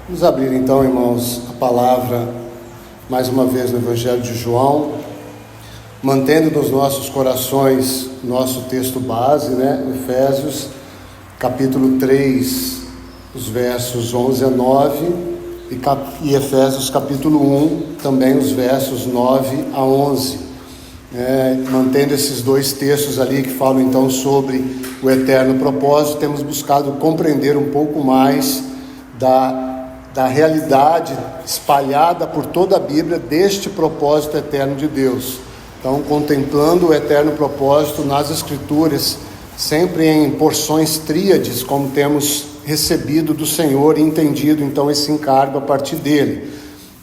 Vamos abrir então, irmãos, a palavra mais uma vez no Evangelho de João, mantendo nos nossos corações nosso texto base, Efésios, capítulo 3, os versos 11 a 9, e Efésios, capítulo 1, também os versos 9 a 11. Mantendo esses dois textos ali que falam então sobre o eterno propósito, temos buscado compreender um pouco mais da realidade espalhada por toda a Bíblia deste propósito eterno de Deus. Então, contemplando o eterno propósito nas Escrituras, sempre em porções tríades, como temos recebido do Senhor e entendido então esse encargo a partir dele.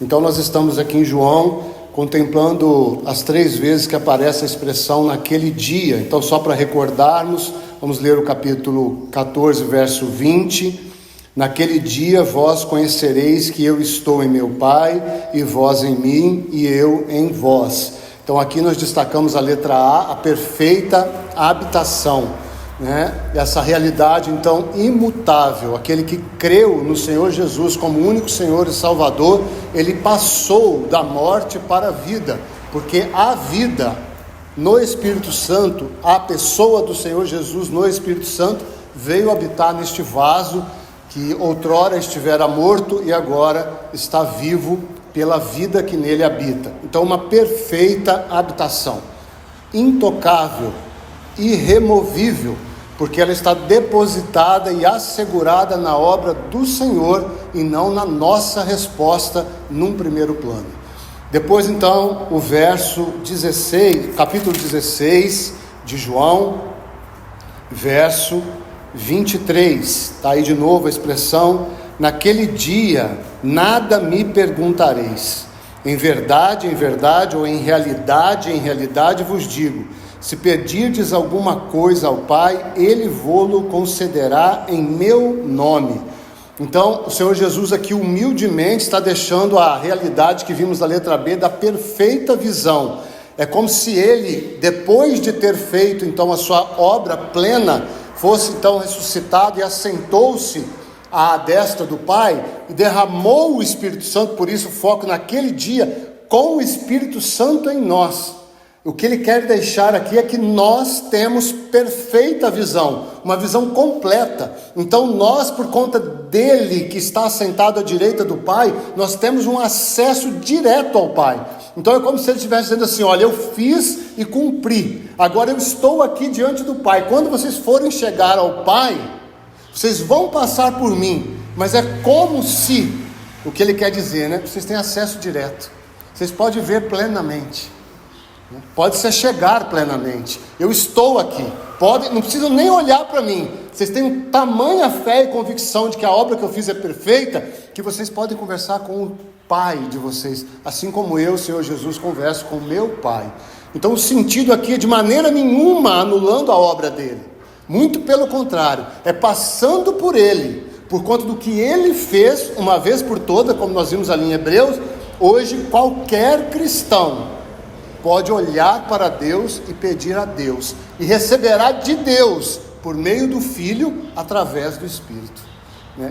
Então, nós estamos aqui em João, contemplando as 3 vezes que aparece a expressão naquele dia. Então, só para recordarmos, vamos ler o capítulo 14, verso 20. Naquele dia vós conhecereis que eu estou em meu Pai, e vós em mim, e eu em vós. Então aqui nós destacamos a letra A, a perfeita habitação, Essa realidade então imutável. Aquele que creu no Senhor Jesus como único Senhor e Salvador, ele passou da morte para a vida, porque a vida no Espírito Santo, a pessoa do Senhor Jesus no Espírito Santo, veio habitar neste vaso que outrora estivera morto e agora está vivo pela vida que nele habita. Então, uma perfeita habitação, intocável, irremovível, porque ela está depositada e assegurada na obra do Senhor e não na nossa resposta num primeiro plano. Depois, então, o verso 16, capítulo 16 de João, verso 23, está aí de novo a expressão: naquele dia nada me perguntareis, em verdade, ou em realidade vos digo, se pedirdes alguma coisa ao Pai, Ele vô-lo concederá em meu nome. Então o Senhor Jesus aqui humildemente está deixando a realidade que vimos na letra B da perfeita visão. É como se Ele, depois de ter feito então a sua obra plena, fosse então ressuscitado e assentou-se à destra do Pai e derramou o Espírito Santo. Por isso o foco naquele dia com o Espírito Santo em nós. O que ele quer deixar aqui é que nós temos perfeita visão, uma visão completa. Então nós, por conta dele que está assentado à direita do Pai, nós temos um acesso direto ao Pai. Então é como se ele estivesse dizendo assim: olha, eu fiz e cumpri, agora eu estou aqui diante do Pai. Quando vocês forem chegar ao Pai, vocês vão passar por mim, mas é como se, o que ele quer dizer, vocês têm acesso direto, vocês podem ver plenamente, pode ser chegar plenamente. Eu estou aqui, não precisam nem olhar para mim. Vocês têm tamanha fé e convicção de que a obra que eu fiz é perfeita, que vocês podem conversar com o Pai de vocês, assim como eu, Senhor Jesus, converso com o meu Pai. Então o sentido aqui é de maneira nenhuma anulando a obra dele, muito pelo contrário, é passando por ele, por conta do que ele fez uma vez por todas, como nós vimos ali em Hebreus. Hoje qualquer cristão pode olhar para Deus e pedir a Deus, e receberá de Deus por meio do Filho, através do Espírito.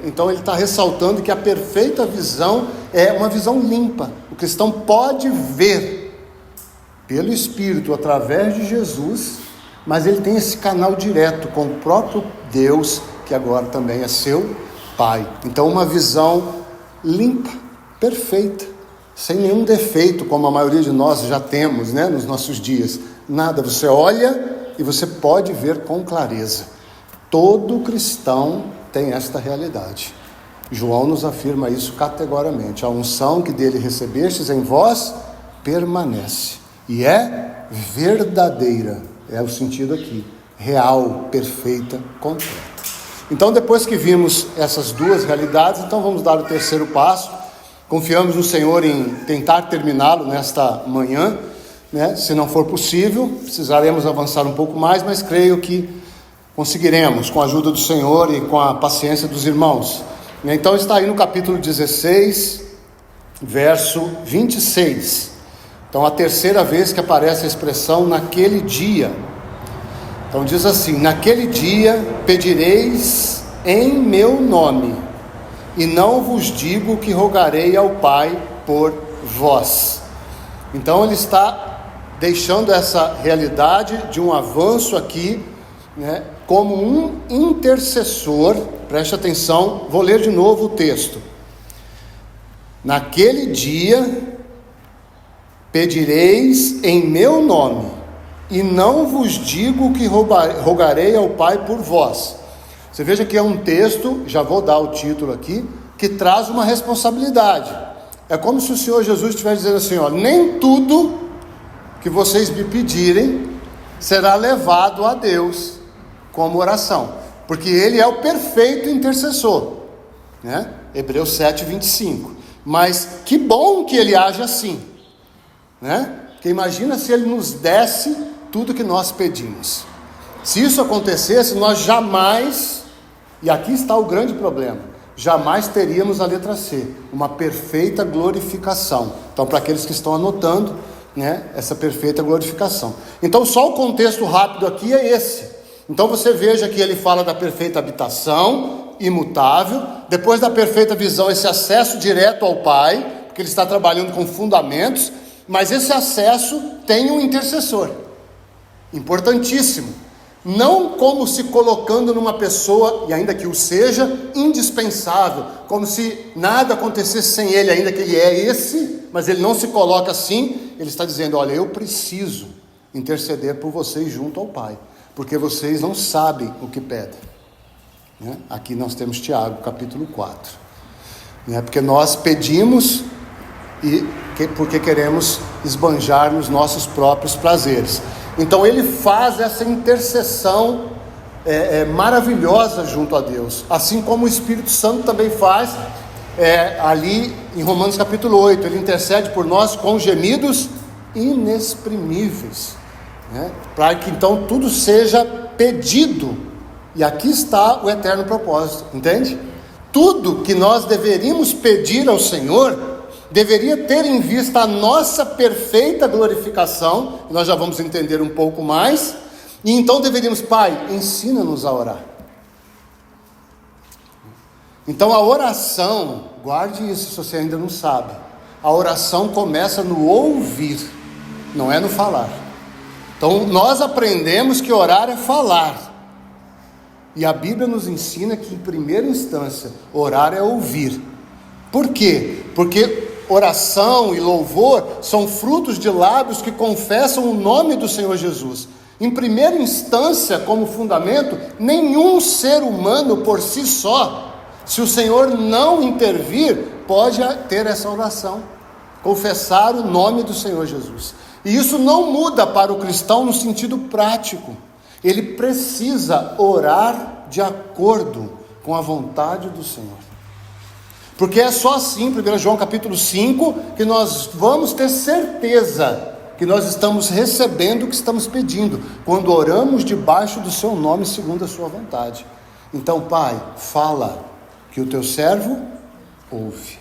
Então ele está ressaltando que a perfeita visão é uma visão limpa. O cristão pode ver pelo Espírito, através de Jesus, mas ele tem esse canal direto com o próprio Deus, que agora também é seu Pai. Então uma visão limpa, perfeita, sem nenhum defeito, como a maioria de nós já temos, nos nossos dias. Nada, você olha e você pode ver com clareza. Todo cristão tem esta realidade. João nos afirma isso categoricamente: a unção que dele recebestes em vós permanece, e é verdadeira, é o sentido aqui, real, perfeita, completa. Então, depois que vimos essas duas realidades, então vamos dar o terceiro passo. Confiamos no Senhor em tentar terminá-lo nesta manhã, Se não for possível, precisaremos avançar um pouco mais, mas creio que conseguiremos, com a ajuda do Senhor e com a paciência dos irmãos. Então está aí no capítulo 16, verso 26. Então a terceira vez que aparece a expressão naquele dia. Então diz assim: naquele dia pedireis em meu nome. e não vos digo que rogarei ao Pai por vós. Então ele está deixando essa realidade de um avanço aqui, né, como um intercessor. Preste atenção, vou ler de novo o texto. Naquele dia pedireis em meu nome, e não vos digo que rogarei ao Pai por vós. Você veja que é um texto, já vou dar o título aqui, que traz uma responsabilidade. É como se o Senhor Jesus estivesse dizendo assim, ó, nem tudo que vocês me pedirem será levado a Deus como oração, porque Ele é o perfeito intercessor, né? Hebreus 7:25. Mas que bom que Ele age assim, né? Porque imagina se Ele nos desse tudo que nós pedimos. Se isso acontecesse, nós jamais, e aqui está o grande problema, jamais teríamos a letra C, uma perfeita glorificação. Então, para aqueles que estão anotando, né, essa perfeita glorificação. Então, só o contexto rápido aqui é esse. Então, você veja que ele fala da perfeita habitação, imutável, depois da perfeita visão, esse acesso direto ao Pai, porque ele está trabalhando com fundamentos, mas esse acesso tem um intercessor, importantíssimo. Não como se colocando numa pessoa, e ainda que o seja, indispensável, como se nada acontecesse sem ele, ainda que ele é esse, mas ele não se coloca assim. Ele está dizendo, olha, eu preciso interceder por vocês junto ao Pai, porque vocês não sabem o que pedem, né? Aqui nós temos Tiago, capítulo 4, né? Porque nós pedimos porque queremos esbanjar nos nossos próprios prazeres. Então ele faz essa intercessão maravilhosa junto a Deus, assim como o Espírito Santo também faz, ali em Romanos capítulo 8, ele intercede por nós com gemidos inexprimíveis, né? Para que então tudo seja pedido, e aqui está o eterno propósito, entende? Tudo que nós deveríamos pedir ao Senhor deveria ter em vista a nossa perfeita glorificação, nós já vamos entender um pouco mais, e então deveríamos, Pai, ensina-nos a orar. Então a oração, guarde isso se você ainda não sabe, a oração começa no ouvir, não é no falar. Então nós aprendemos que orar é falar, e a Bíblia nos ensina que em primeira instância, orar é ouvir. Por quê? Porque oração e louvor são frutos de lábios que confessam o nome do Senhor Jesus. Em primeira instância, como fundamento, nenhum ser humano por si só, se o Senhor não intervir, pode ter essa oração, confessar o nome do Senhor Jesus. E isso não muda para o cristão no sentido prático. Ele precisa orar de acordo com a vontade do Senhor. Porque é só assim, 1 João capítulo 5, que nós vamos ter certeza que nós estamos recebendo o que estamos pedindo, quando oramos debaixo do seu nome, segundo a sua vontade. Então, Pai, fala, que o teu servo ouve.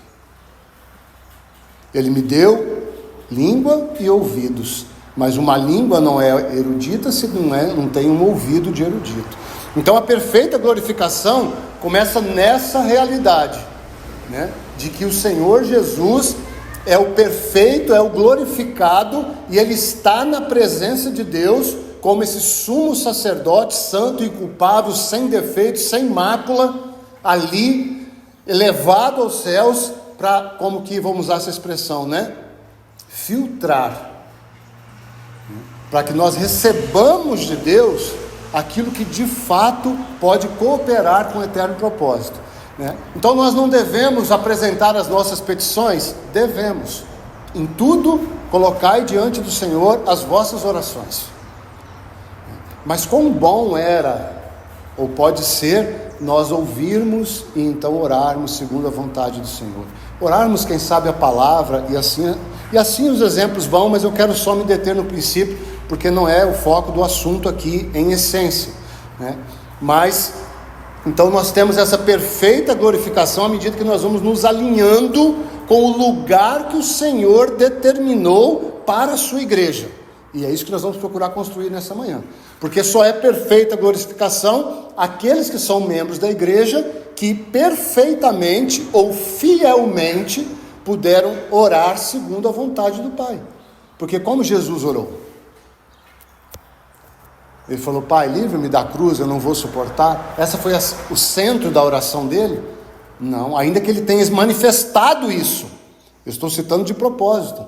Ele me deu língua e ouvidos, mas uma língua não é erudita se não tem um ouvido de erudito. Então a perfeita glorificação começa nessa realidade, né? De que o Senhor Jesus é o perfeito, é o glorificado, e Ele está na presença de Deus, como esse sumo sacerdote, santo e inculpável, sem defeito, sem mácula, ali, elevado aos céus, para, como que vamos usar essa expressão, né? Filtrar, para que nós recebamos de Deus aquilo que de fato pode cooperar com o eterno propósito, né? Então nós não devemos apresentar as nossas petições? Devemos. Em tudo, colocai diante do Senhor as vossas orações. Mas quão bom era, ou pode ser, nós ouvirmos e então orarmos segundo a vontade do Senhor. Orarmos, quem sabe, a palavra, e assim os exemplos vão, mas eu quero só me deter no princípio, porque não é o foco do assunto aqui em essência, né? Mas então nós temos essa perfeita glorificação à medida que nós vamos nos alinhando com o lugar que o Senhor determinou para a sua igreja. E é isso que nós vamos procurar construir nessa manhã, porque só é perfeita glorificação aqueles que são membros da igreja, que perfeitamente ou fielmente puderam orar segundo a vontade do Pai. Porque como Jesus orou? Ele falou: Pai, livre-me da cruz, eu não vou suportar. Essa foi o centro da oração dele? Não, ainda que ele tenha manifestado isso. Eu estou citando de propósito.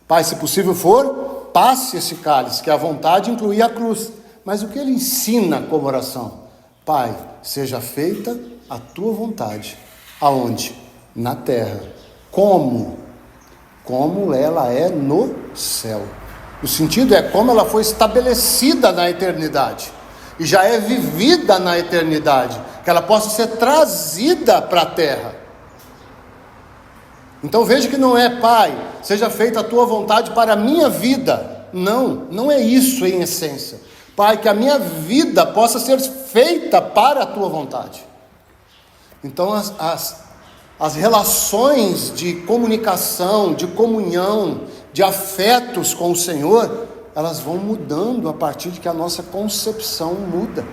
Pai, se possível for, passe esse cálice, que a vontade incluía a cruz. Mas o que ele ensina como oração? Pai, seja feita a tua vontade. Aonde? Na terra. Como? Como ela é no céu. O sentido é como ela foi estabelecida na eternidade e já é vivida na eternidade, que ela possa ser trazida para a terra. Então veja que não é: Pai, seja feita a tua vontade para a minha vida. Não é isso em essência. Pai, que a minha vida possa ser feita para a tua vontade. Então as relações de comunicação, de comunhão, de afetos com o Senhor, elas vão mudando a partir de que a nossa concepção muda,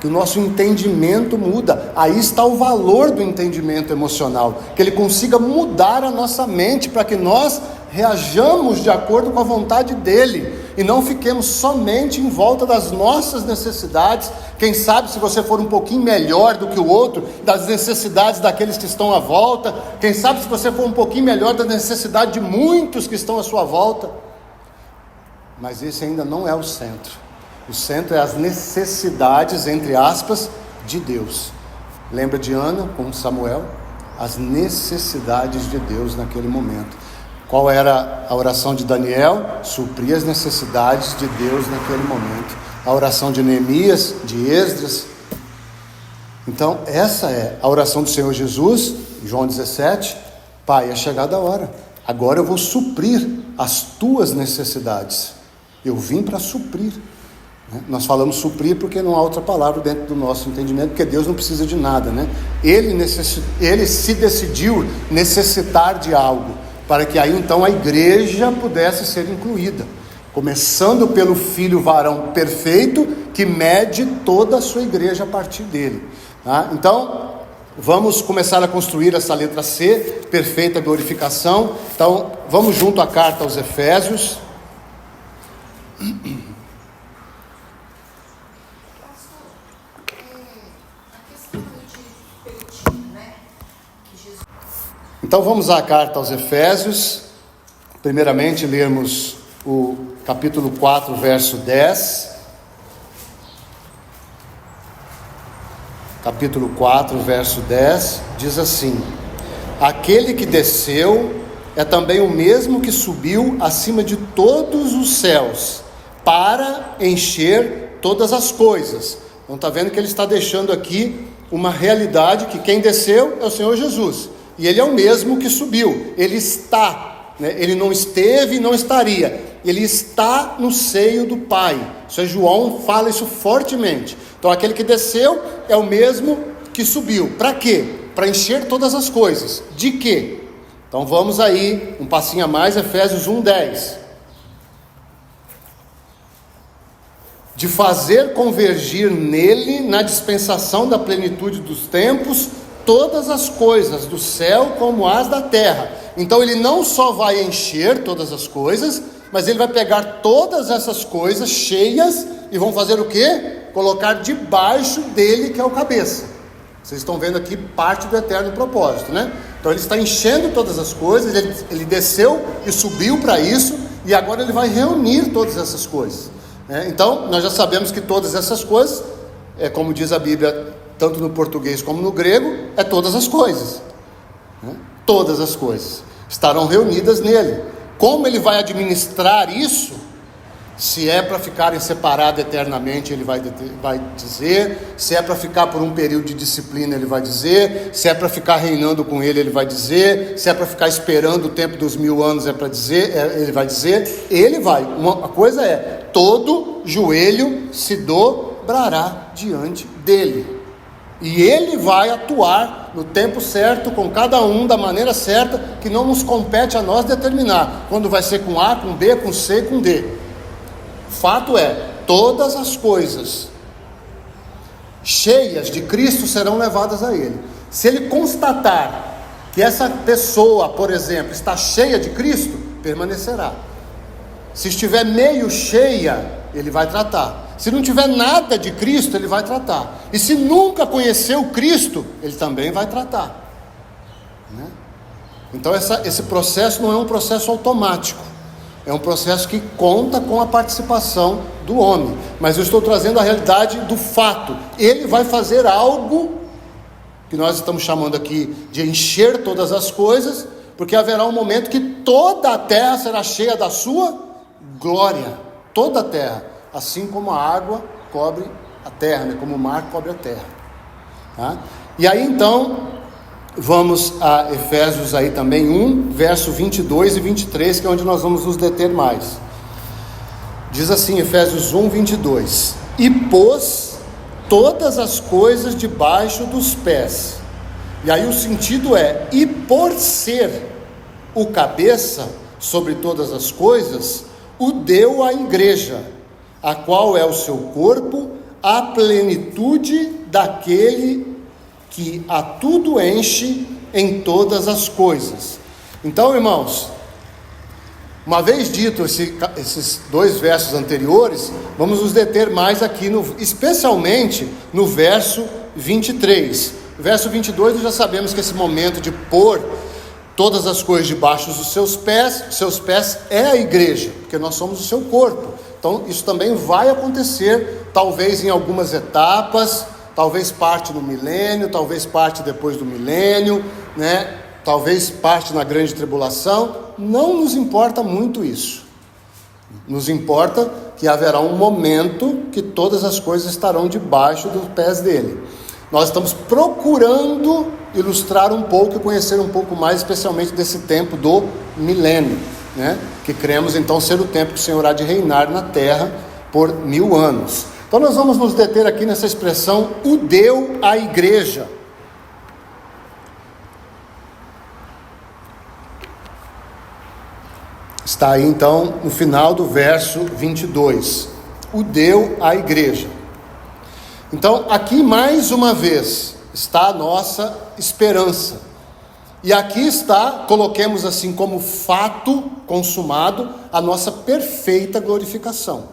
que o nosso entendimento muda. Aí está o valor do entendimento emocional, que ele consiga mudar a nossa mente, para que nós reajamos de acordo com a vontade dele, e não fiquemos somente em volta das nossas necessidades. Quem sabe, se você for um pouquinho melhor do que o outro, das necessidades daqueles que estão à volta. Quem sabe, se você for um pouquinho melhor da necessidade de muitos que estão à sua volta. Mas esse ainda não é o centro. O centro é as necessidades, entre aspas, de Deus. Lembra de Ana com Samuel? As necessidades de Deus naquele momento. Qual era a oração de Daniel? Suprir as necessidades de Deus naquele momento. A oração de Neemias, de Esdras. Então, essa é a oração do Senhor Jesus, João 17. Pai, é chegada a hora. Agora eu vou suprir as tuas necessidades. Eu vim para suprir. Nós falamos suprir porque não há outra palavra dentro do nosso entendimento, porque Deus não precisa de nada, né? Ele se decidiu necessitar de algo, para que aí então a igreja pudesse ser incluída, começando pelo filho varão perfeito, que mede toda a sua igreja a partir dele, tá? Então, vamos começar a construir essa letra C, perfeita glorificação. Então, vamos junto à carta aos Efésios. Então vamos à carta aos Efésios. Primeiramente lermos o capítulo 4, verso 10. Capítulo 4, verso 10, diz assim: aquele que desceu é também o mesmo que subiu acima de todos os céus, para encher todas as coisas. Então está vendo que ele está deixando aqui uma realidade, que quem desceu é o Senhor Jesus. E ele é o mesmo que subiu. Ele está, né? Ele não esteve e não estaria. Ele está no seio do Pai. Isso é, João fala isso fortemente. Então aquele que desceu é o mesmo que subiu. Para quê? Para encher todas as coisas. De quê? Então vamos aí, um passinho a mais, Efésios 1:10. De fazer convergir nele, na dispensação da plenitude dos tempos, todas as coisas do céu como as da terra. Então ele não só vai encher todas as coisas, mas ele vai pegar todas essas coisas cheias e vão fazer o quê? Colocar debaixo dele, que é o cabeça. Vocês estão vendo aqui parte do eterno propósito, né? Então ele está enchendo todas as coisas, ele desceu e subiu para isso, e agora ele vai reunir todas essas coisas, né? Então nós já sabemos que todas essas coisas, como diz a Bíblia, tanto no português como no grego, é todas as coisas, né? Todas as coisas estarão reunidas nele. Como ele vai administrar isso? Se é para ficarem separados eternamente, ele vai dizer. Se é para ficar por um período de disciplina, ele vai dizer. Se é para ficar reinando com ele, ele vai dizer. Se é para ficar esperando o tempo dos 1000 anos, ele vai dizer. Ele vai. Uma coisa é: todo joelho se dobrará diante dele. E ele vai atuar no tempo certo, com cada um, da maneira certa, que não nos compete a nós determinar quando vai ser com A, com B, com C, com D. Fato é, todas as coisas cheias de Cristo serão levadas a Ele. Se Ele constatar que essa pessoa, por exemplo, está cheia de Cristo, permanecerá. Se estiver meio cheia, Ele vai tratar. Se não tiver nada de Cristo, Ele vai tratar. E se nunca conheceu Cristo, Ele também vai tratar, né? Então esse processo não é um processo automático, é um processo que conta com a participação do homem. Mas eu estou trazendo a realidade do fato. Ele vai fazer algo que nós estamos chamando aqui de encher todas as coisas, porque haverá um momento que toda a terra será cheia da sua glória. Toda a terra, assim como a água cobre a terra, né? Como o mar cobre a terra, tá? E aí então, vamos a Efésios aí também 1, verso 22 e 23, que é onde nós vamos nos deter mais. Diz assim, Efésios 1, 22: E pôs todas as coisas debaixo dos pés. E aí o sentido é, e por ser o cabeça sobre todas as coisas, o deu à igreja, a qual é o seu corpo, a plenitude daquele que a tudo enche em todas as coisas. Então, irmãos, uma vez dito esses dois versos anteriores, vamos nos deter mais aqui, especialmente no verso 23. Verso 22, nós já sabemos que esse momento de pôr todas as coisas debaixo dos seus pés é a igreja, porque nós somos o seu corpo. Então isso também vai acontecer, talvez em algumas etapas, talvez parte no milênio, talvez parte depois do milênio, né? Talvez parte na grande tribulação. Não nos importa muito isso. Nos importa que haverá um momento que todas as coisas estarão debaixo dos pés dele. Nós estamos procurando ilustrar um pouco e conhecer um pouco mais, especialmente desse tempo do milênio, né? Que cremos então ser o tempo que o Senhor há de reinar na terra por 1000 anos. Então nós vamos nos deter aqui nessa expressão, o deu à igreja. Está aí então no final do verso 22, o deu à igreja. Então aqui mais uma vez está a nossa esperança. E aqui está, coloquemos assim como fato consumado, a nossa perfeita glorificação.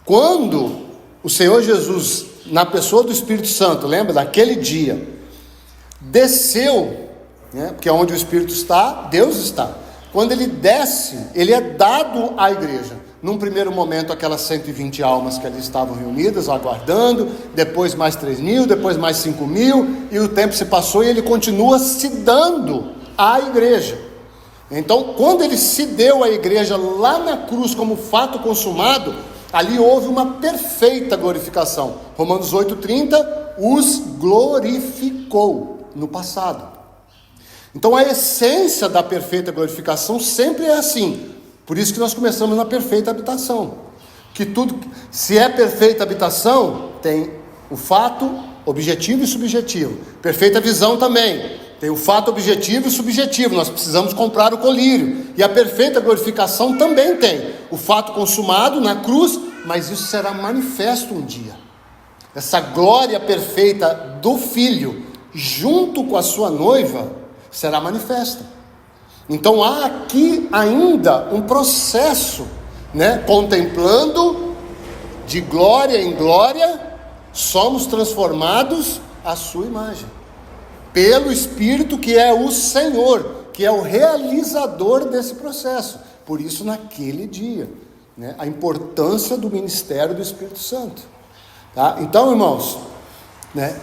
Quando o Senhor Jesus, na pessoa do Espírito Santo, lembra daquele dia, desceu, né, porque onde o Espírito está, Deus está. Quando ele desce, ele é dado à igreja. Num primeiro momento, aquelas 120 almas que ali estavam reunidas, aguardando, depois mais 3.000, depois mais 5.000, e o tempo se passou e ele continua se dando à igreja. Então, quando ele se deu à igreja lá na cruz como fato consumado, ali houve uma perfeita glorificação. Romanos 8,30, os glorificou no passado. Então a essência da perfeita glorificação sempre é assim. Por isso que nós começamos na perfeita habitação. Que tudo, se é perfeita habitação, tem o fato objetivo e subjetivo. Perfeita visão também. Tem o fato objetivo e subjetivo. Nós precisamos comprar o colírio. E a perfeita glorificação também tem o fato consumado na cruz, mas isso será manifesto um dia. Essa glória perfeita do Filho, junto com a sua noiva, será manifesta. Então há aqui ainda um processo, né? Contemplando de glória em glória, somos transformados à sua imagem, pelo Espírito que é o Senhor, que é o realizador desse processo. Por isso naquele dia, né? A importância do ministério do Espírito Santo, tá? Então, irmãos, né?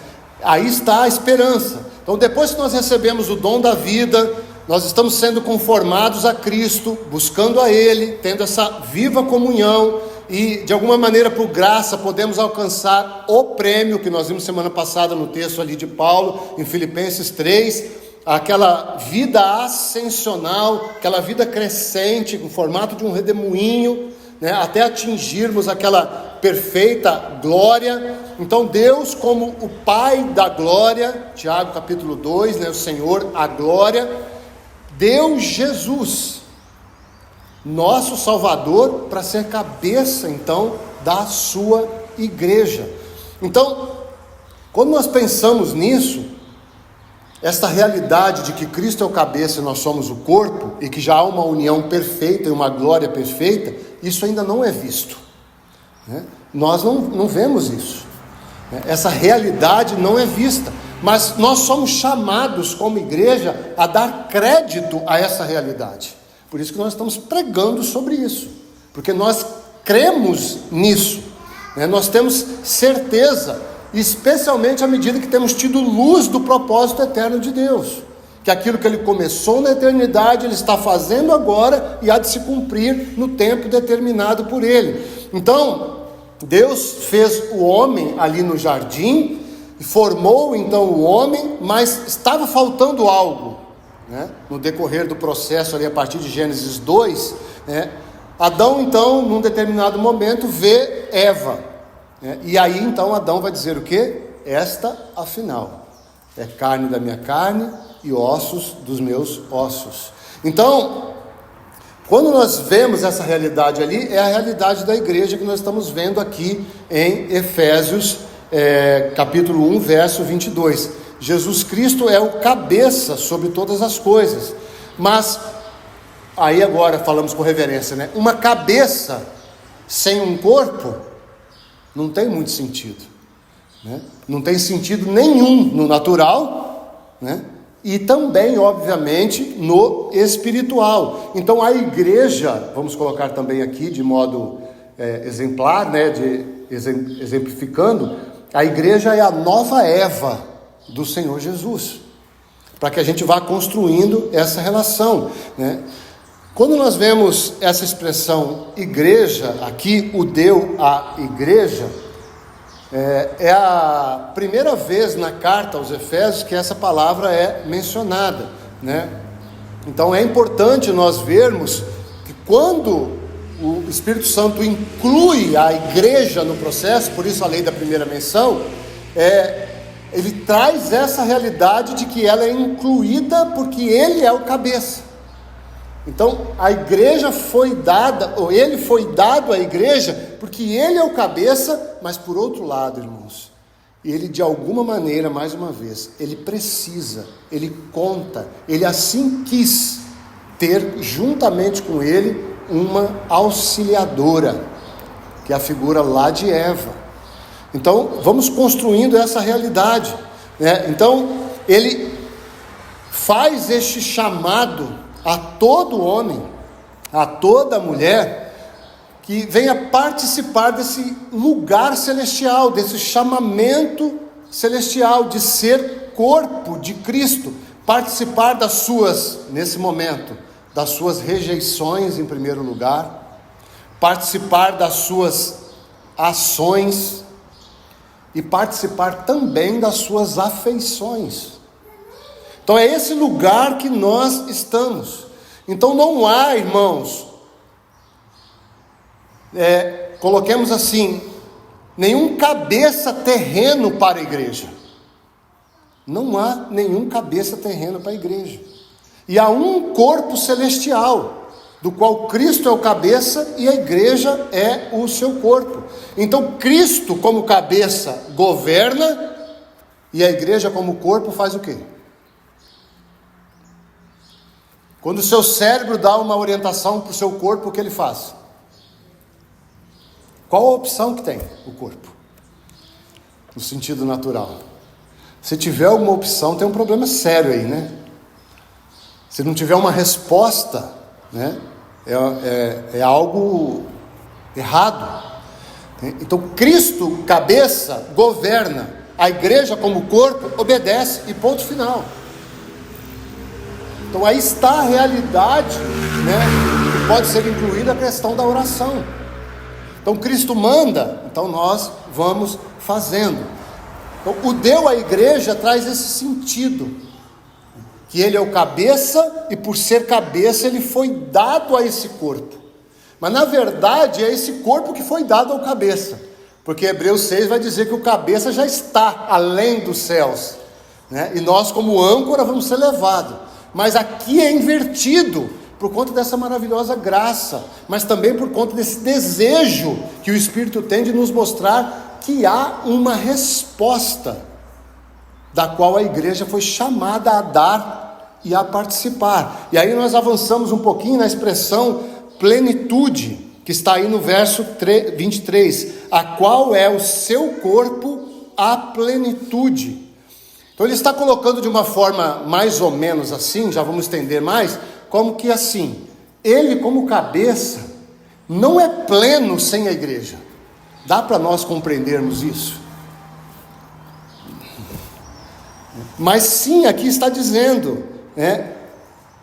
Aí está a esperança. Então depois que nós recebemos o dom da vida, nós estamos sendo conformados a Cristo, buscando a Ele, tendo essa viva comunhão, e de alguma maneira por graça podemos alcançar o prêmio que nós vimos semana passada no texto ali de Paulo, em Filipenses 3, aquela vida ascensional, aquela vida crescente, no formato de um redemoinho, né, até atingirmos aquela perfeita glória. Então Deus, como o Pai da glória, Tiago capítulo 2, né, o Senhor, a glória, deu Jesus, nosso Salvador, para ser cabeça então da sua igreja. Então Quando nós pensamos nisso, esta realidade de que Cristo é o cabeça e nós somos o corpo, e que já há uma união perfeita e uma glória perfeita, isso ainda não é visto, né? Nós não vemos isso, né? Essa realidade não é vista, mas nós somos chamados como igreja a dar crédito a essa realidade. Por isso que nós estamos pregando sobre isso, porque nós cremos nisso, né? Nós temos certeza, especialmente à medida que temos tido luz do propósito eterno de Deus, que aquilo que Ele começou na eternidade, Ele está fazendo agora e há de se cumprir no tempo determinado por Ele. Então, Deus fez o homem ali no jardim, e formou então o homem, mas estava faltando algo, né? No decorrer do processo ali a partir de Gênesis 2, né? Adão então, num determinado momento, vê Eva, e aí então Adão vai dizer o quê? Esta, afinal, é carne da minha carne e ossos dos meus ossos. Então, quando nós vemos essa realidade ali, é a realidade da igreja que nós estamos vendo aqui em Efésios, capítulo 1, verso 22. Jesus Cristo é o cabeça sobre todas as coisas, mas, aí agora falamos com reverência, né? Uma cabeça sem um corpo, não tem muito sentido, né? Não tem sentido nenhum no natural, né? E também, obviamente, no espiritual. Então a igreja, vamos colocar também aqui de modo exemplar, né? Exemplificando, a igreja é a nova Eva do Senhor Jesus, para que a gente vá construindo essa relação, né? Quando nós vemos essa expressão igreja, aqui o deu a igreja, é a primeira vez na carta aos Efésios que essa palavra é mencionada, né? Então é importante nós vermos que quando o Espírito Santo inclui a igreja no processo, por isso a lei da primeira menção, ele traz essa realidade de que ela é incluída porque ele é o cabeça. Então a igreja foi dada, ou ele foi dado à igreja, porque ele é o cabeça, mas por outro lado, irmãos, ele de alguma maneira, mais uma vez, ele precisa, ele conta, ele assim quis ter juntamente com ele uma auxiliadora, que é a figura lá de Eva. Então vamos construindo essa realidade, né? Então ele faz este chamado a todo homem, a toda mulher, que venha participar desse lugar celestial, desse chamamento celestial, de ser corpo de Cristo, participar das suas, nesse momento, das suas rejeições em primeiro lugar, participar das suas ações, e participar também das suas afeições. Então é esse lugar que nós estamos. Então não há, irmãos, coloquemos assim, nenhum cabeça terreno para a igreja. Não há nenhum cabeça terreno para a igreja. E há um corpo celestial, do qual Cristo é o cabeça e a igreja é o seu corpo. Então Cristo como cabeça governa, e a igreja como corpo faz o quê? Quando o seu cérebro dá uma orientação para o seu corpo, o que ele faz? Qual a opção que tem o corpo? No sentido natural. Se tiver alguma opção, tem um problema sério aí, né? Se não tiver uma resposta, né? É algo errado. Então Cristo, cabeça, governa. A igreja como corpo obedece, e ponto final. Então aí está a realidade, né, que pode ser incluída a questão da oração. Então Cristo manda, então nós vamos fazendo. Então o deu à igreja traz esse sentido, que ele é o cabeça, e por ser cabeça ele foi dado a esse corpo. Mas na verdade é esse corpo que foi dado ao cabeça, porque Hebreus 6 vai dizer que o cabeça já está além dos céus, né? E nós como âncora vamos ser levados. Mas aqui é invertido, por conta dessa maravilhosa graça, mas também por conta desse desejo que o Espírito tem de nos mostrar que há uma resposta da qual a igreja foi chamada a dar e a participar. E aí nós avançamos um pouquinho na expressão plenitude, que está aí no verso 23, a qual é o seu corpo a plenitude. Então ele está colocando de uma forma mais ou menos assim, já vamos entender mais, como que assim, ele como cabeça não é pleno sem a igreja. Dá para nós compreendermos isso? Mas sim, aqui está dizendo,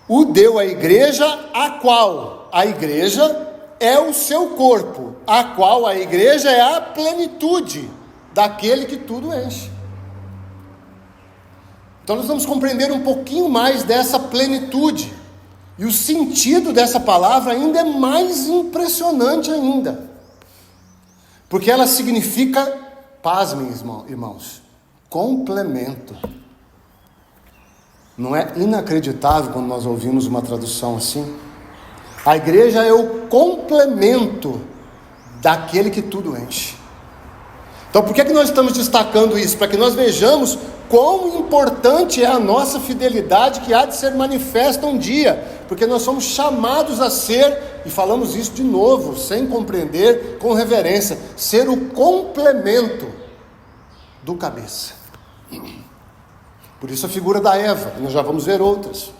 o deu à igreja, a qual a igreja é o seu corpo, a qual a igreja é a plenitude daquele que tudo enche. Então nós vamos compreender um pouquinho mais dessa plenitude, e o sentido dessa palavra ainda é mais impressionante ainda, porque ela significa, pasmem irmãos, complemento. Não é inacreditável quando nós ouvimos uma tradução assim? A igreja é o complemento daquele que tudo enche. Então por que nós estamos destacando isso? Para que nós vejamos quão importante é a nossa fidelidade, que há de ser manifesta um dia, porque nós somos chamados a ser, e falamos isso de novo, sem compreender, com reverência, ser o complemento do cabeça. Por isso a figura da Eva, nós já vamos ver outras.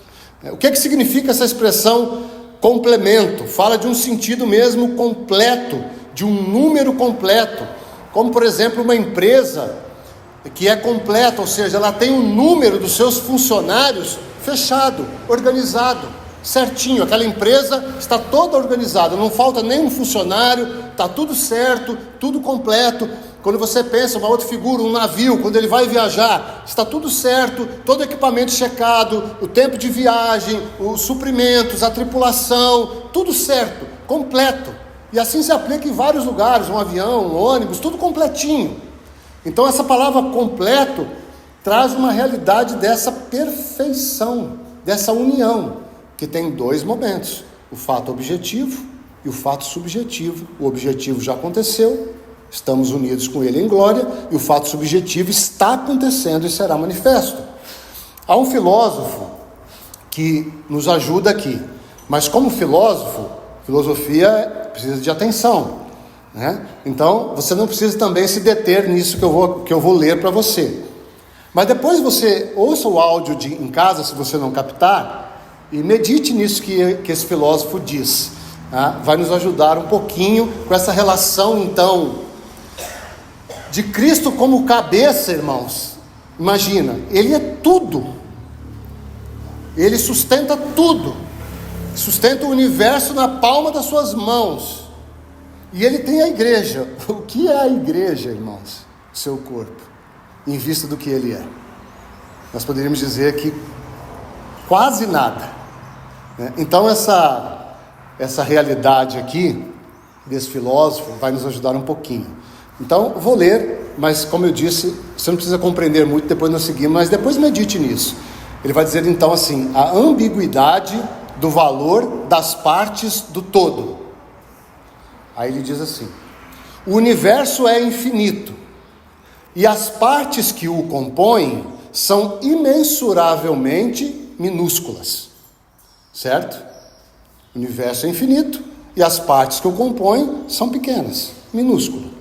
O que significa essa expressão complemento? Fala de um sentido mesmo completo, de um número completo, como por exemplo uma empresa que é completa, ou seja, ela tem o número dos seus funcionários fechado, organizado, certinho. Aquela empresa está toda organizada, não falta nenhum funcionário, está tudo certo, tudo completo. Quando você pensa, uma outra figura, um navio, quando ele vai viajar, está tudo certo, todo o equipamento checado, o tempo de viagem, os suprimentos, a tripulação, tudo certo, completo. E assim se aplica em vários lugares, um avião, um ônibus, tudo completinho. Então essa palavra completo traz uma realidade dessa perfeição, dessa união, que tem dois momentos: o fato objetivo e o fato subjetivo. O objetivo já aconteceu, estamos unidos com ele em glória, e o fato subjetivo está acontecendo e será manifesto. Há um filósofo que nos ajuda aqui, mas como filósofo, filosofia precisa de atenção, né? Então você não precisa também se deter nisso que eu vou ler para você, mas depois você ouça o áudio em casa, se você não captar, e medite nisso que esse filósofo diz, tá? Vai nos ajudar um pouquinho com essa relação então de Cristo como cabeça, irmãos. Imagina, ele é tudo, ele sustenta tudo, sustenta o universo na palma das suas mãos. E ele tem a igreja. O que é a igreja, irmãos? Seu corpo, em vista do que ele é. Nós poderíamos dizer que quase nada, né? Então essa realidade aqui desse filósofo vai nos ajudar um pouquinho. Então vou ler, mas como eu disse, você não precisa compreender muito, depois nós seguimos, mas depois medite nisso. Ele vai dizer então assim: a ambiguidade do valor das partes do todo. Aí ele diz assim: o universo é infinito, e as partes que o compõem são imensuravelmente minúsculas, certo? O universo é infinito, e as partes que o compõem são pequenas, minúsculas.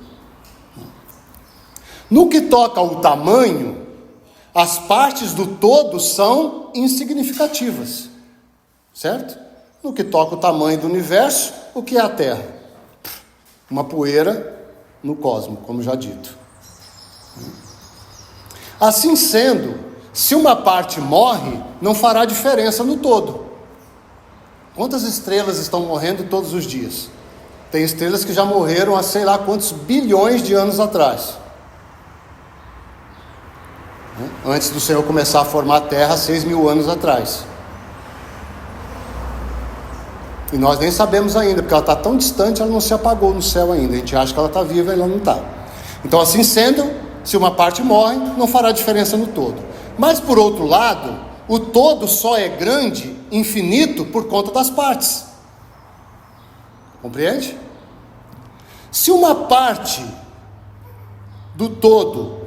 No que toca ao tamanho, as partes do todo são insignificativas, certo? No que toca ao tamanho do universo, o que é a Terra? Uma poeira no cosmos, como já dito. Assim sendo, se uma parte morre, não fará diferença no todo. Quantas estrelas estão morrendo todos os dias? Tem estrelas que já morreram há sei lá quantos bilhões de anos atrás, antes do Senhor começar a formar a Terra, 6.000 anos atrás. E nós nem sabemos ainda, porque ela está tão distante, ela não se apagou no céu ainda. A gente acha que ela está viva e ela não está. Então, assim sendo, se uma parte morre, não fará diferença no todo. Mas, por outro lado, o todo só é grande, infinito, por conta das partes. Compreende? Se uma parte do todo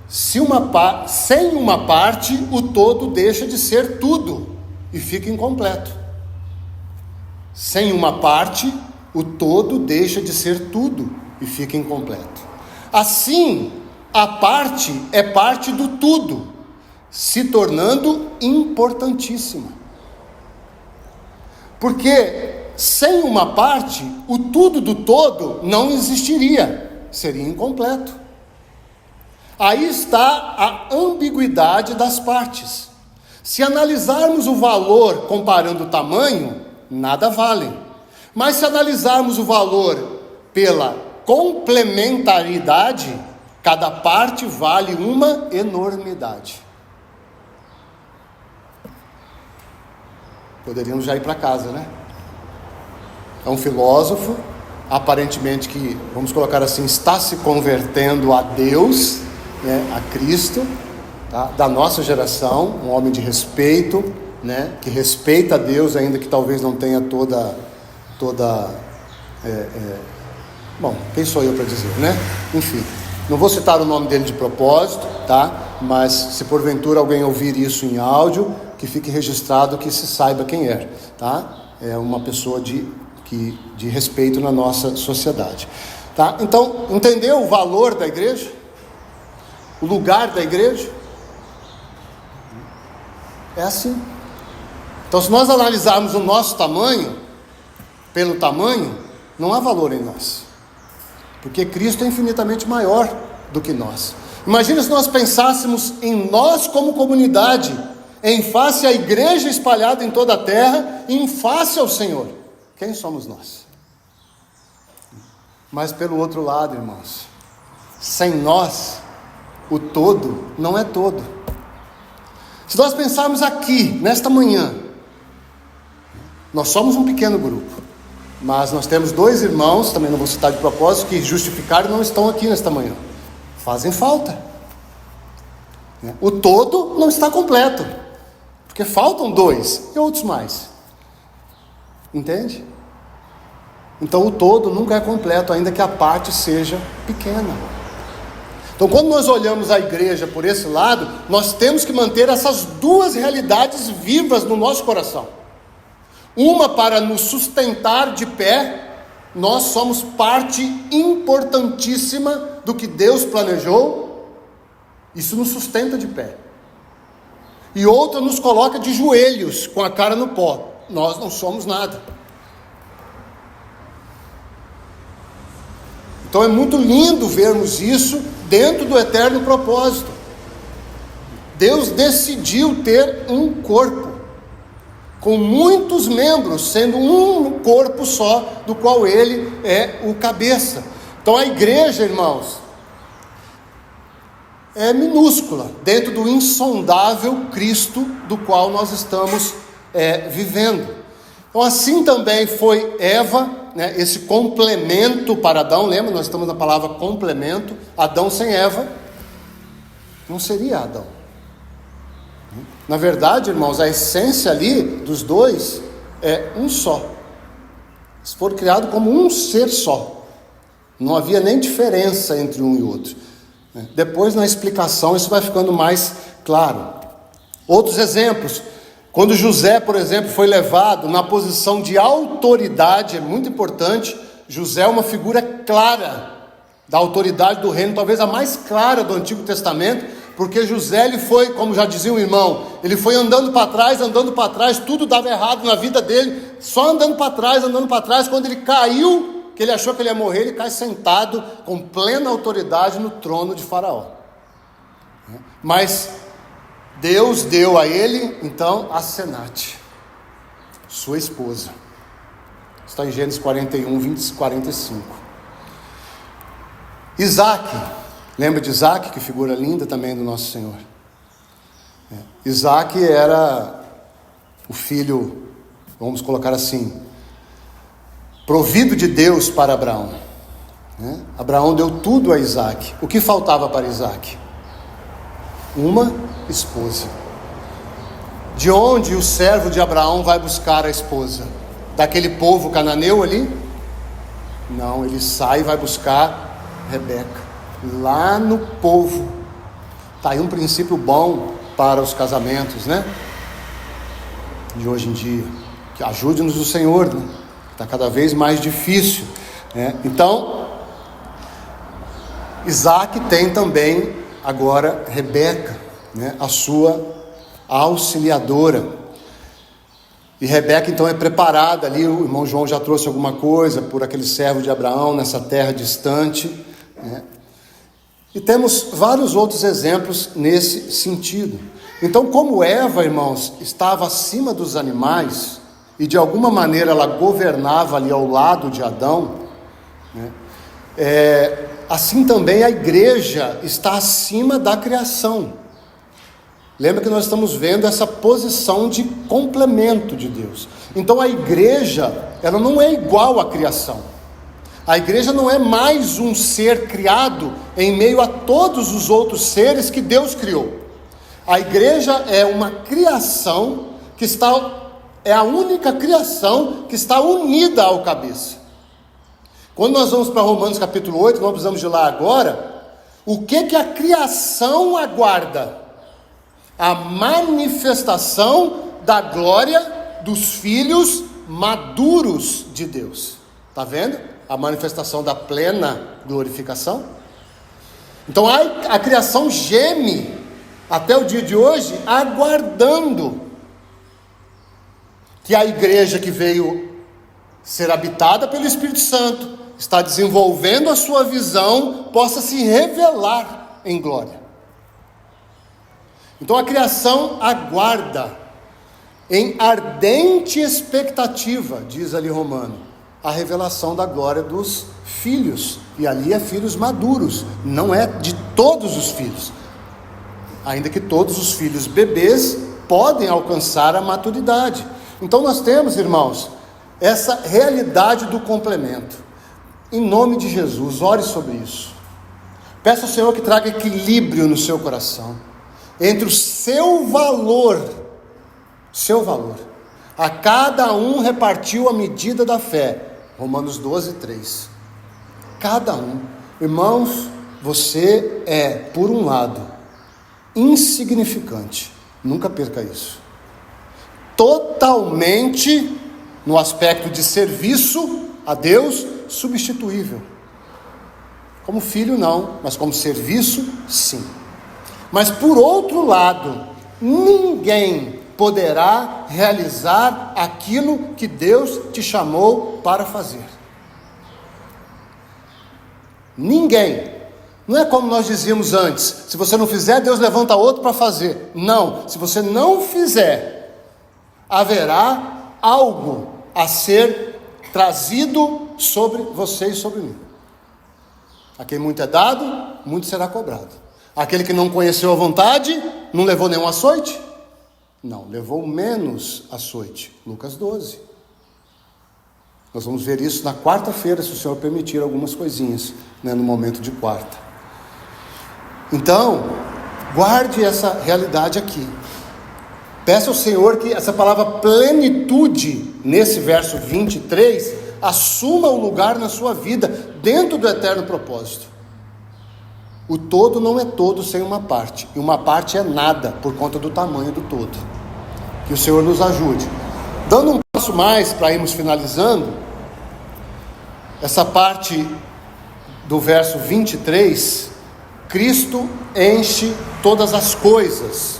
sem uma parte, o todo deixa de ser tudo e fica incompleto. Sem uma parte, o todo deixa de ser tudo e fica incompleto. Assim, a parte é parte do tudo, se tornando importantíssima. Porque sem uma parte, o tudo do todo não existiria, seria incompleto. Aí está a ambiguidade das partes. Se analisarmos o valor comparando o tamanho, nada vale. Mas se analisarmos o valor pela complementaridade, cada parte vale uma enormidade. Poderíamos já ir para casa, né? É um filósofo, aparentemente que, vamos colocar assim, está se convertendo a Deus, né, a Cristo, tá? Da nossa geração, um homem de respeito, né, que respeita a Deus, ainda que talvez não tenha bom, quem sou eu para dizer, né? Enfim, não vou citar o nome dele de propósito, tá? Mas se porventura alguém ouvir isso em áudio, que fique registrado, que se saiba quem é, tá? É uma pessoa de respeito na nossa sociedade, tá? Então, entendeu o valor da igreja? O lugar da igreja? É assim. Então, se nós analisarmos o nosso tamanho, pelo tamanho, não há valor em nós, porque Cristo é infinitamente maior do que nós. Imagina se nós pensássemos em nós como comunidade, em face à igreja espalhada em toda a terra, e em face ao Senhor. Quem somos nós? Mas pelo outro lado, irmãos, sem nós, o todo não é todo. Se nós pensarmos aqui, nesta manhã, nós somos um pequeno grupo, mas nós temos dois irmãos, também não vou citar de propósito, que justificaram e não estão aqui nesta manhã. Fazem falta. O todo não está completo, porque faltam dois e outros mais. Entende? Então o todo nunca é completo, ainda que a parte seja pequena. Então, quando nós olhamos a igreja por esse lado, nós temos que manter essas duas realidades vivas no nosso coração. Uma para nos sustentar de pé, nós somos parte importantíssima do que Deus planejou, isso nos sustenta de pé. E outra nos coloca de joelhos, com a cara no pó, nós não somos nada. Então é muito lindo vermos isso dentro do eterno propósito. Deus decidiu ter um corpo, com muitos membros, sendo um corpo só, do qual Ele é o cabeça. Então a igreja, irmãos, é minúscula, dentro do insondável Cristo, do qual nós estamos vivendo. Então assim também foi Eva, né, esse complemento para Adão. Lembra, nós estamos na palavra complemento. Adão sem Eva não seria Adão. Na verdade, irmãos, a essência ali dos dois é um só. Eles foram criados como um ser só. Não havia nem diferença entre um e outro. Depois, na explicação, isso vai ficando mais claro. Outros exemplos. Quando José, por exemplo, foi levado na posição de autoridade, é muito importante. José é uma figura clara da autoridade do reino, talvez a mais clara do Antigo Testamento, porque José, ele foi, como já dizia um irmão, ele foi andando para trás, tudo dava errado na vida dele, só andando para trás, quando ele caiu, que ele achou que ele ia morrer, ele cai sentado com plena autoridade no trono de Faraó. Mas Deus deu a ele, então, a Senate, sua esposa. Está em Gênesis 41, 20, 45. Isaac, lembra de Isaac? Que figura linda também do nosso Senhor. Isaac era o filho, vamos colocar assim, provido de Deus para Abraão. Abraão deu tudo a Isaac. O que faltava para Isaac? Uma esposa. De onde o servo de Abraão vai buscar a esposa? Daquele povo cananeu ali? Não, ele sai e vai buscar Rebeca, lá no povo. Está aí um princípio bom para os casamentos, né? De hoje em dia. Que ajude-nos o Senhor, né? Está cada vez mais difícil, né? Então, Isaac tem também agora Rebeca, né? A sua auxiliadora. E Rebeca então é preparada ali, o irmão João já trouxe alguma coisa por aquele servo de Abraão nessa terra distante, né? E temos vários outros exemplos nesse sentido. Então, como Eva, irmãos, estava acima dos animais, e de alguma maneira ela governava ali ao lado de Adão, né? Assim também a igreja está acima da criação. Lembra que nós estamos vendo essa posição de complemento de Deus. Então a igreja, ela não é igual à criação. A igreja não é mais um ser criado em meio a todos os outros seres que Deus criou. A igreja é uma criação é a única criação que está unida ao cabeça. Quando nós vamos para Romanos capítulo 8, nós precisamos de lá agora, o que a criação aguarda? A manifestação da glória dos filhos maduros de Deus. Está vendo? A manifestação da plena glorificação. Então a criação geme até o dia de hoje, aguardando que a igreja que veio ser habitada pelo Espírito Santo, está desenvolvendo a sua visão, possa se revelar em glória. Então a criação aguarda em ardente expectativa, diz ali Romano, a revelação da glória dos filhos, e ali é filhos maduros, não é de todos os filhos, ainda que todos os filhos bebês podem alcançar a maturidade. Então nós temos, irmãos, essa realidade do complemento. Em nome de Jesus, ore sobre isso. Peça ao Senhor que traga equilíbrio no seu coração entre o seu valor, a cada um repartiu a medida da fé, Romanos 12, 3, cada um, irmãos, você é, por um lado, insignificante, nunca perca isso, totalmente, no aspecto de serviço a Deus, substituível, como filho não, mas como serviço, sim. Mas por outro lado, ninguém poderá realizar aquilo que Deus te chamou para fazer. Ninguém. Não é como nós dizíamos antes, se você não fizer, Deus levanta outro para fazer. Não, se você não fizer, haverá algo a ser trazido sobre você e sobre mim. A quem muito é dado, muito será cobrado. Aquele que não conheceu a vontade, não levou nenhum açoite? Não, levou menos açoite. Lucas 12. Nós vamos ver isso na quarta-feira, se o Senhor permitir algumas coisinhas, né, no momento de quarta. Então, guarde essa realidade aqui. Peça ao Senhor que essa palavra plenitude, nesse verso 23, assuma o lugar na sua vida, dentro do eterno propósito. O todo não é todo sem uma parte, e uma parte é nada, por conta do tamanho do todo. Que o Senhor nos ajude. Dando um passo mais, para irmos finalizando, essa parte do verso 23, Cristo enche todas as coisas.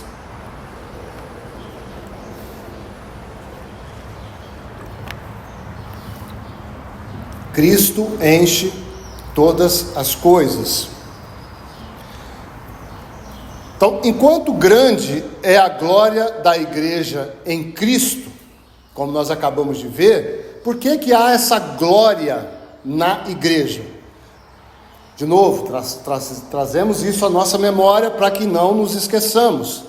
Cristo enche todas as coisas. Então, enquanto grande é a glória da igreja em Cristo, como nós acabamos de ver, por que há essa glória na igreja? De novo, trazemos isso à nossa memória para que não nos esqueçamos.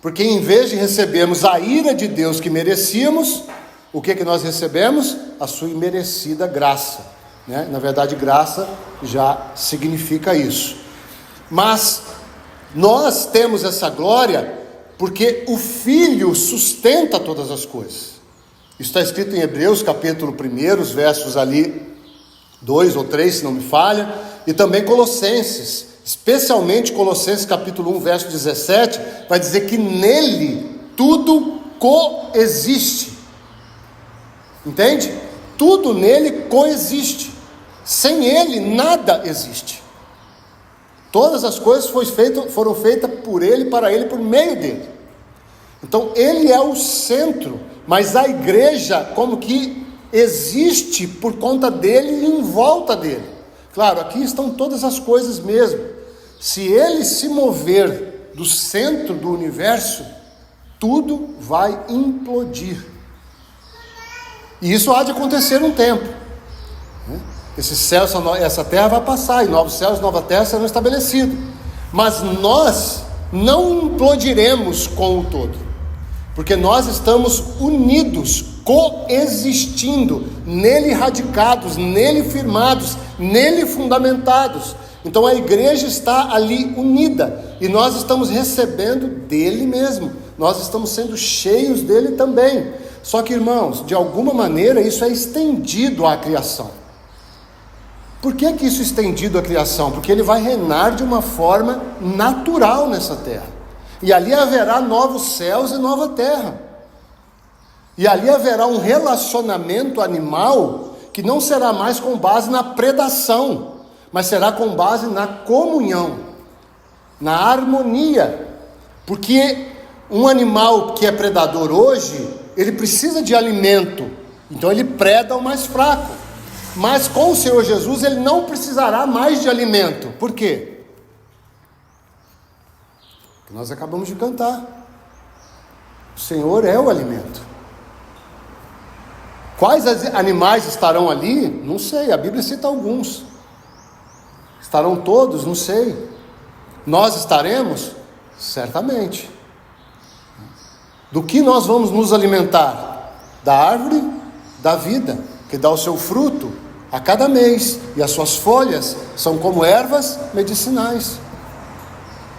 Porque em vez de recebermos a ira de Deus que merecíamos, o que nós recebemos? A sua imerecida graça, né? Na verdade, graça já significa isso. Mas nós temos essa glória porque o Filho sustenta todas as coisas. Isso está escrito em Hebreus capítulo 1, os versos ali 2 ou 3, se não me falha, e também Colossenses especialmente Colossenses capítulo 1, verso 17, vai dizer que nele tudo coexiste. Entende? Tudo nele coexiste. Sem ele nada existe. Todas as coisas foram feitas por ele, para ele, por meio dele. Então ele é o centro, mas a igreja como que existe por conta dele e em volta dele. Claro, aqui estão todas as coisas mesmo. Se ele se mover do centro do universo, tudo vai implodir. E isso há de acontecer um tempo. Esse céu, essa terra vai passar, e novos céus e nova terra serão estabelecidos. Mas nós não implodiremos com o todo, porque nós estamos unidos, coexistindo, nele radicados, nele firmados, nele fundamentados. Então a igreja está ali unida, e nós estamos recebendo dele mesmo, nós estamos sendo cheios dele também. Só que, irmãos, de alguma maneira isso é estendido à criação. Por que isso é estendido à criação? Porque ele vai reinar de uma forma natural nessa terra, e ali haverá novos céus e nova terra, e ali haverá um relacionamento animal que não será mais com base na predação, mas será com base na comunhão, na harmonia. Porque um animal que é predador hoje, ele precisa de alimento, então ele preda o mais fraco. Mas com o Senhor Jesus ele não precisará mais de alimento. Por quê? Porque nós acabamos de cantar. O Senhor é o alimento. Quais animais estarão ali? Não sei, a Bíblia cita alguns. Estarão todos? Não sei. Nós estaremos? Certamente. Do que nós vamos nos alimentar? Da árvore da vida, que dá o seu fruto a cada mês, e as suas folhas são como ervas medicinais.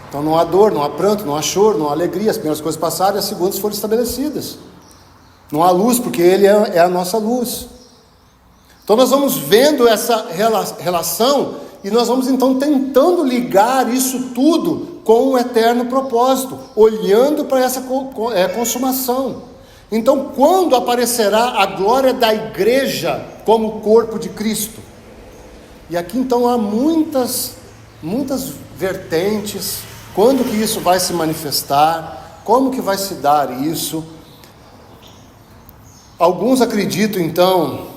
Então não há dor, não há pranto, não há choro, não há alegria. As primeiras coisas passaram e as segundas foram estabelecidas. Não há luz, porque ele é a nossa luz. Então nós vamos vendo essa relação, e nós vamos então tentando ligar isso tudo com um eterno propósito, olhando para essa consumação. Então, quando aparecerá a glória da igreja como corpo de Cristo? E aqui então há muitas vertentes. Quando que isso vai se manifestar? Como que vai se dar isso? Alguns acreditam então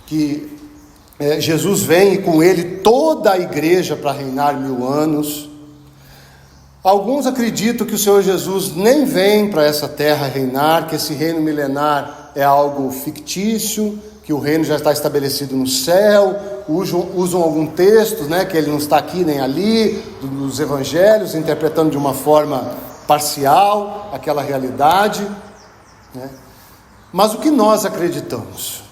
que Jesus vem, e com ele toda a igreja para reinar 1000 anos. Alguns acreditam que o Senhor Jesus nem vem para essa terra reinar, que esse reino milenar é algo fictício, que o reino já está estabelecido no céu. Usam algum texto, que ele não está aqui nem ali, dos evangelhos, interpretando de uma forma parcial aquela realidade, Mas o que nós acreditamos?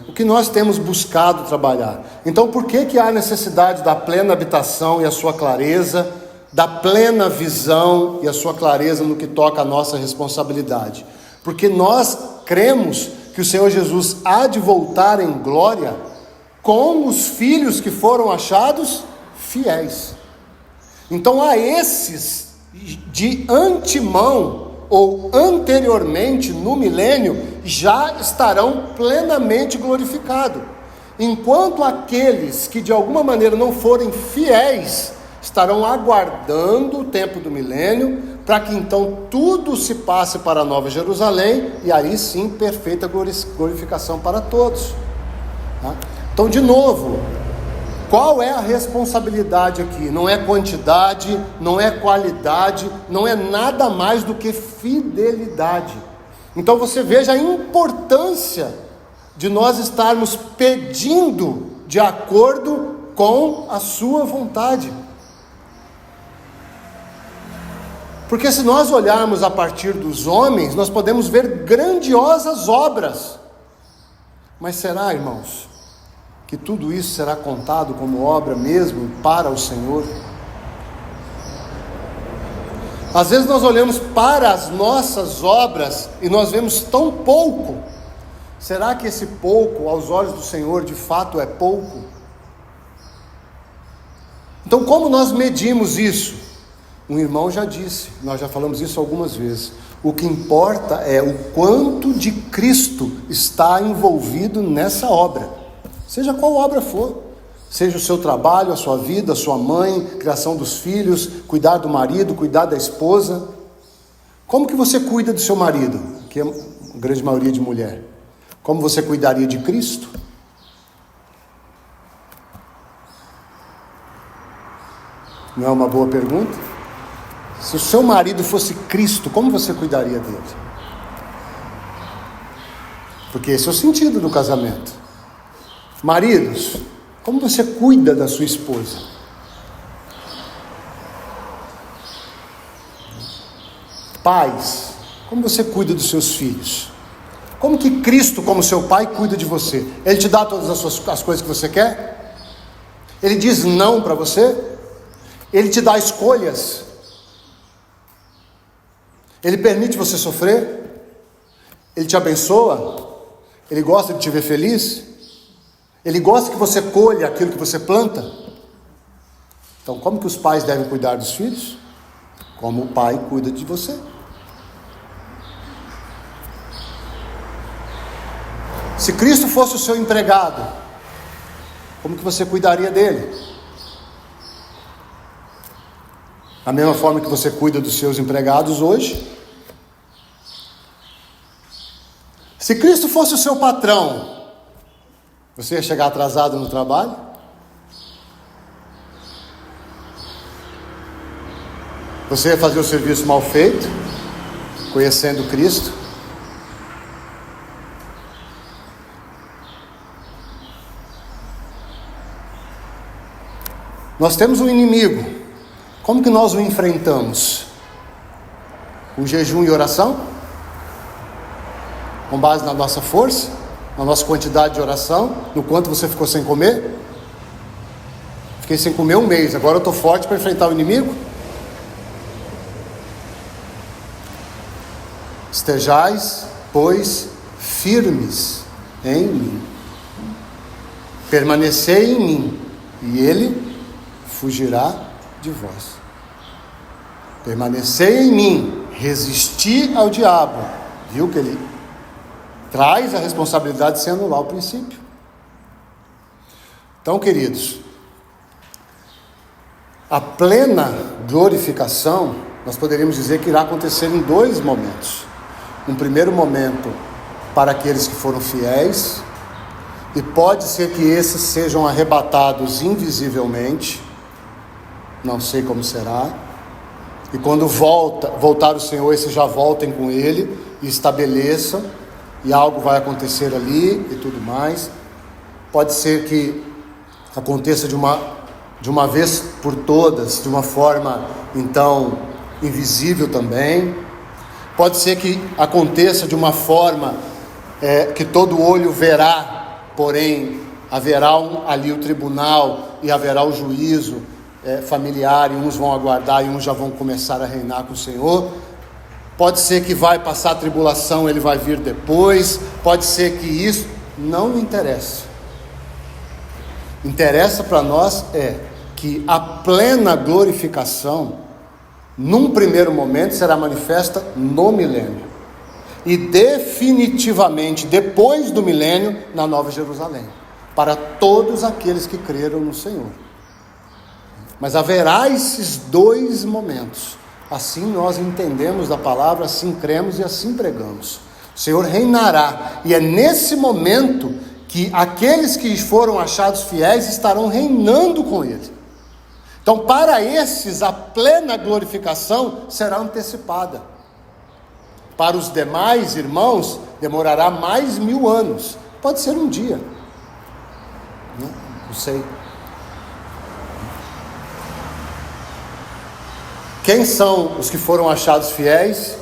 O que nós temos buscado trabalhar? Então, por que há necessidade da plena habitação e a sua clareza, da plena visão e a sua clareza no que toca a nossa responsabilidade? Porque nós cremos que o Senhor Jesus há de voltar em glória com os filhos que foram achados fiéis. Então a esses de antemão ou anteriormente no milênio já estarão plenamente glorificados, enquanto aqueles que de alguma maneira não forem fiéis estarão aguardando o tempo do milênio, para que então tudo se passe para a Nova Jerusalém, e aí sim perfeita glorificação para todos. Então, de novo, qual é a responsabilidade aqui? Não é quantidade, não é qualidade, não é nada mais do que fidelidade. Então você veja a importância de nós estarmos pedindo de acordo com a sua vontade. Porque se nós olharmos a partir dos homens, nós podemos ver grandiosas obras. Mas será, irmãos, que tudo isso será contado como obra mesmo para o Senhor? Às vezes nós olhamos para as nossas obras e nós vemos tão pouco. Será que esse pouco, aos olhos do Senhor, de fato é pouco? Então, como nós medimos isso? Um irmão já disse, nós já falamos isso algumas vezes. O que importa é o quanto de Cristo está envolvido nessa obra, seja qual obra for, seja o seu trabalho, a sua vida, a sua mãe, criação dos filhos, cuidar do marido, cuidar da esposa. Como que você cuida do seu marido, que é a grande maioria de mulher? Como você cuidaria de Cristo? Não é uma boa pergunta? Se o seu marido fosse Cristo, como você cuidaria dele? Porque esse é o sentido do casamento. Maridos, como você cuida da sua esposa? Pais, como você cuida dos seus filhos? Como que Cristo, como seu pai, cuida de você? Ele te dá todas as coisas que você quer? Ele diz não para você? Ele te dá escolhas? Ele permite você sofrer? Ele te abençoa? Ele gosta de te ver feliz? Ele gosta que você colha aquilo que você planta? Então, como que os pais devem cuidar dos filhos? Como o pai cuida de você. Se Cristo fosse o seu empregado, como que você cuidaria dele? Da mesma forma que você cuida dos seus empregados hoje? Se Cristo fosse o seu patrão, você ia chegar atrasado no trabalho? Você ia fazer o serviço mal feito, conhecendo Cristo? Nós temos um inimigo. Como que nós o enfrentamos? Com jejum e oração? Com base na nossa força? Na nossa quantidade de oração? No quanto você ficou sem comer? Fiquei sem comer um mês, agora eu estou forte para enfrentar o inimigo? Estejais, pois, firmes em mim. Permanecei em mim, e ele fugirá de vós. Permanecei em mim, resisti ao diabo. Viu que ele traz a responsabilidade de se anular o princípio. Então, queridos, a plena glorificação, nós poderíamos dizer que irá acontecer em dois momentos. Um primeiro momento para aqueles que foram fiéis, e pode ser que esses sejam arrebatados invisivelmente, não sei como será, e quando voltar o Senhor, esses já voltem com Ele e estabeleçam, e algo vai acontecer ali e tudo mais. Pode ser que aconteça de uma vez por todas, de uma forma então invisível também. Pode ser que aconteça de uma forma que todo olho verá, porém haverá ali o tribunal e haverá o juízo familiar, e uns vão aguardar e uns já vão começar a reinar com o Senhor. Pode ser que vai passar a tribulação, ele vai vir depois. Pode ser que isso não interessa. Interessa para nós que a plena glorificação, num primeiro momento, será manifesta no milênio, e definitivamente depois do milênio, na Nova Jerusalém, para todos aqueles que creram no Senhor. Mas haverá esses dois momentos. Assim nós entendemos da palavra, assim cremos e assim pregamos. O Senhor reinará, e é nesse momento que aqueles que foram achados fiéis estarão reinando com Ele. Então, para esses, a plena glorificação será antecipada. Para os demais irmãos, demorará mais 1000 anos. Pode ser um dia. Não sei. Quem são os que foram achados fiéis?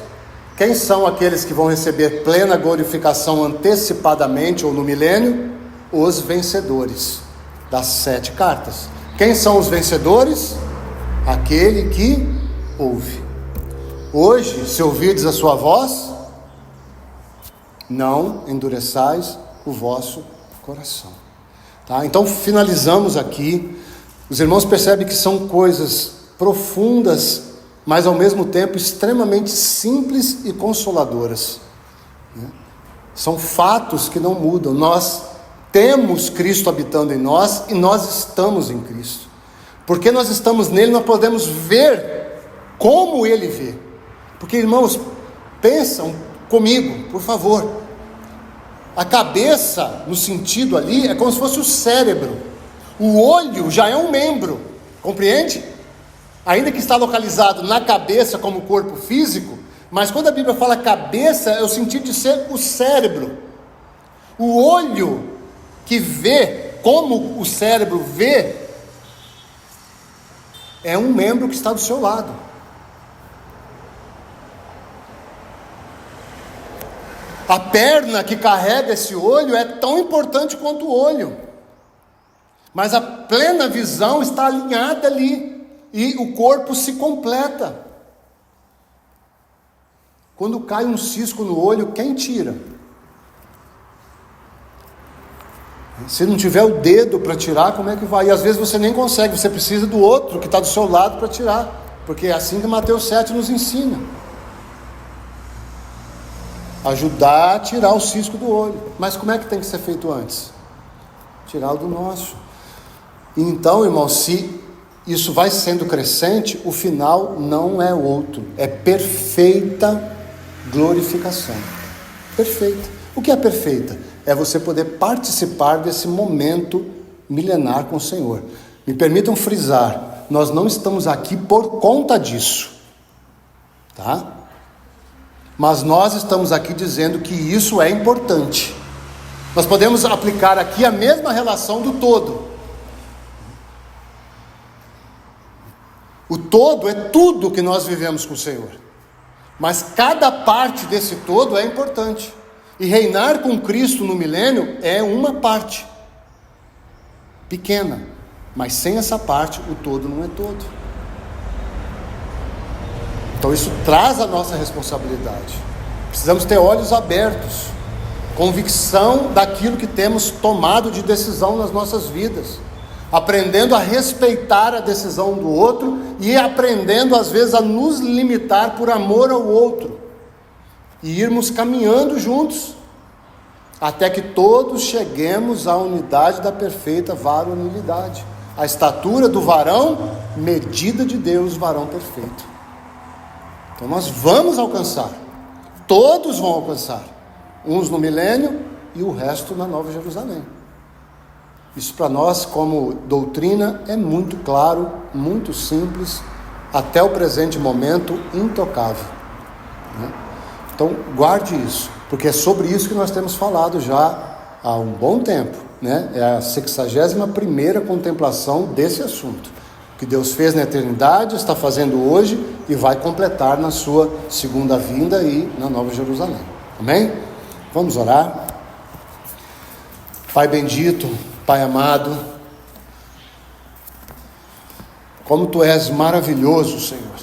Quem são aqueles que vão receber plena glorificação antecipadamente ou no milênio? Os vencedores das 7 cartas. Quem são os vencedores? Aquele que ouve. Hoje, se ouvirdes a sua voz, não endureçais o vosso coração. Tá? Então finalizamos aqui Os irmãos percebem que são coisas profundas, mas ao mesmo tempo extremamente simples e consoladoras. São fatos que não mudam. Nós temos Cristo habitando em nós e nós estamos em Cristo. Porque nós estamos nele, nós podemos ver como ele vê. Porque, irmãos, pensam comigo, por favor. A cabeça, no sentido ali, é como se fosse o cérebro. O olho já é um membro, compreende? Ainda que está localizado na cabeça como corpo físico, mas quando a Bíblia fala cabeça, é o sentido de ser o cérebro. O olho que vê como o cérebro vê, é um membro que está do seu lado. A perna que carrega esse olho é tão importante quanto o olho, mas a plena visão está alinhada ali, e o corpo se completa. Quando cai um cisco no olho, quem tira? Se não tiver o dedo para tirar, como é que vai? E às vezes você nem consegue, você precisa do outro que está do seu lado para tirar, porque é assim que Mateus 7 nos ensina. Ajudar a tirar o cisco do olho. Mas como é que tem que ser feito antes? Tirar o do nosso. Então, irmão, se isso vai sendo crescente, o final não é outro, é perfeita glorificação. Perfeita. O que é perfeita? É você poder participar desse momento milenar com o Senhor. Me permitam frisar, nós não estamos aqui por conta disso, tá? Mas nós estamos aqui dizendo que isso é importante. Nós podemos aplicar aqui a mesma relação do todo. O todo é tudo que nós vivemos com o Senhor. Mas cada parte desse todo é importante. E reinar com Cristo no milênio é uma parte. Pequena. Mas sem essa parte, o todo não é todo. Então isso traz a nossa responsabilidade. Precisamos ter olhos abertos. Convicção daquilo que temos tomado de decisão nas nossas vidas. Aprendendo a respeitar a decisão do outro e aprendendo às vezes a nos limitar por amor ao outro e irmos caminhando juntos até que todos cheguemos à unidade da perfeita varonilidade, a estatura do varão, medida de Deus, varão perfeito. Então nós vamos alcançar, todos vão alcançar, uns no milênio e o resto na Nova Jerusalém. Isso para nós, como doutrina, é muito claro, muito simples, até o presente momento, intocável. Então, guarde isso, porque é sobre isso que nós temos falado já há um bom tempo. É a 61ª contemplação desse assunto. O que Deus fez na eternidade, está fazendo hoje e vai completar na sua segunda vinda e na Nova Jerusalém. Amém? Vamos orar. Pai bendito, Pai amado, como Tu és maravilhoso, Senhor,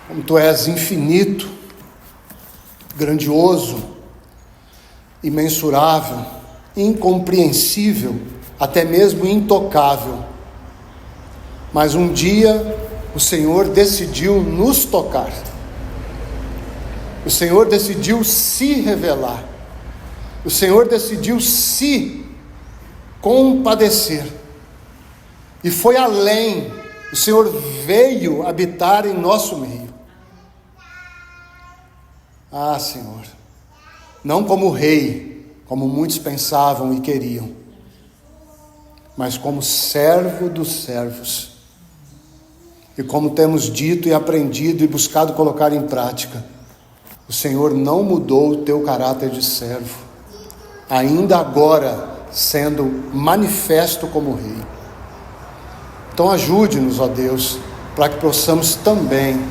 como Tu és infinito, grandioso, imensurável, incompreensível, até mesmo intocável, mas um dia o Senhor decidiu nos tocar, o Senhor decidiu se revelar, o Senhor decidiu se compadecer, e foi além, o Senhor veio habitar em nosso meio. Ah, Senhor, não como rei, como muitos pensavam e queriam, mas como servo dos servos, e como temos dito e aprendido e buscado colocar em prática, o Senhor não mudou o teu caráter de servo, ainda agora sendo manifesto como rei. Então ajude-nos, ó Deus, para que possamos também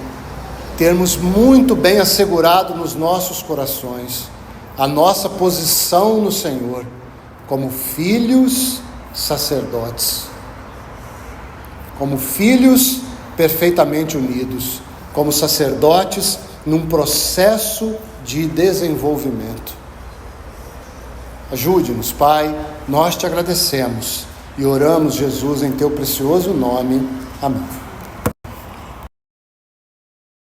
termos muito bem assegurado nos nossos corações a nossa posição no Senhor, como filhos sacerdotes, como filhos perfeitamente unidos, como sacerdotes num processo de desenvolvimento. Ajude-nos, Pai, nós te agradecemos E oramos, Jesus, em teu precioso nome. Amém.